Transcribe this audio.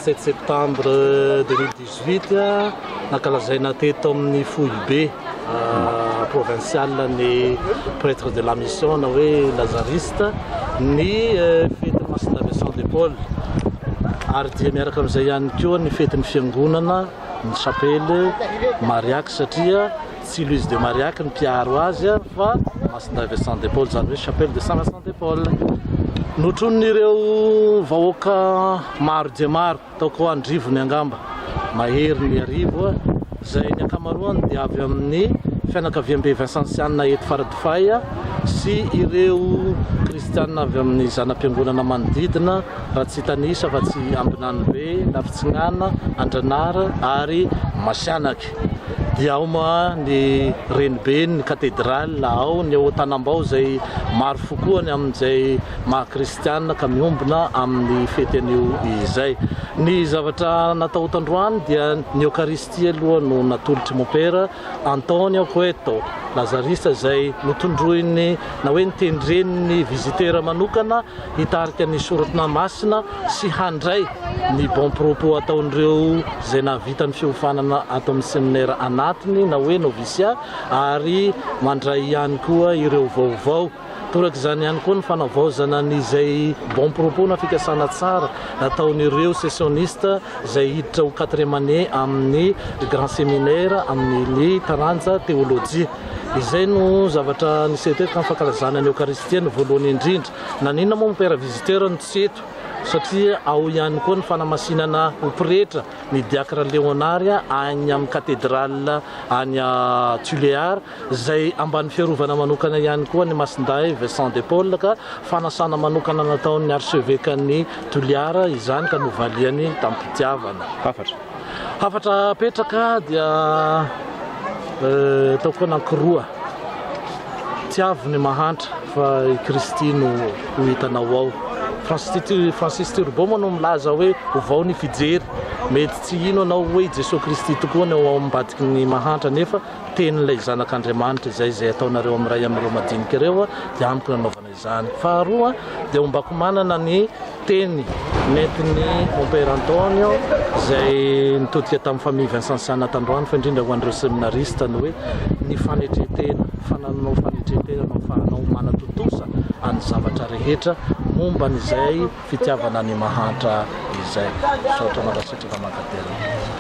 17 septembre 2018 nakalazaina teto amin'ny Foibe provincial ny prêtre de la mission na hoe lazariste ny fety Masina Saint de Paul ary dia miaraka amin'izay ihany koa ny fetin'ny fiangonana ny chapelle Mariac satria tsy Louise de Mariac ny mpiaro azy fa Masina Saint de Paul zany hoe chapelle de Saint Vincent de Paul. Notron'ireo vahoaka maro dia maro taoko andrivony angamba mahery ny arivo zay ny ankamaroany dia avy amin'ny fianakaviam-be Vincentiana eto Faradofay sy ireo kristianina avy amin'ny zanam-piangonana manodidina Ratsitanisa fa tsy Ambinanibe, Lafitsinana, Andranara ary Masianaky. Dia ao ma ny Renibe ny cathédrale ao ny Tanambao zay maro fokoany amin'izay maha-kristianina ka miombona amin'ny fety an'io izay. Ny zavatra natao tandroany dia ny Eucharistie aloha no natolotry mon père Antonio Cueto lazariste zay notondroiny na hoe nitendreny ny visiteur manokana hitarika ny soratona masina sy handray ny bon propos ataon'ireo zay navita ny fiofanana ato amin'ny séminaire anatiny na hoe noviciat ary mandray ihany koa ireo vaovao. Toraka izany ihany koa ny fanavaozana n'izay bon propos na fikasana tsara nataon'ireo sessioniste zay hiditra ho 4e année amin'ny grand séminaire amin'ny taranja théologie. Izay no zavatra nisy teto amin'ny fankalazana ny Eucharistie ny voalohany indrindra. Na ninona moa mipera visiteur ny tseto satria ao ihany koa ny fanamasinana ho pretra ny diacre Léonaria any amin'ny cathédrale any Tuléar zay ambany fiarovana manokana ihany koa ny Masinday Vincent de Paul ka fanasana manokana nataon'ny archevêque ny Tuléar izany ka novaliany tampitiavana. Hafatra petraka dia taoko anankiroa tiavy ny mahantra fa Kristino ho hitanao ao. Francis Turbo moa no milaza hoe ovao ny fijery mety tsy ino anao hoe Jesosy Kristy tokoa ny ao ambadiky ny mahantra nefa tenin'ilay zanak'Andriamanitra zay ataonareo amiray amin'ireo madinika ireo dia amiko nanaovana izany. Faharoa dia ombako manana ny teny nentin'ny mon père Antonio zay nitodika tamin'ny famille Vincentiana tandroany fa indrindra ho an'ireo séminariste ny hoe ny fanetretena fananao fanetretena no fahanao manatotosa any zavatra rehetra momba n'izay fitiavana ny mahantra izay. Saotra mandrasitra fa makatera.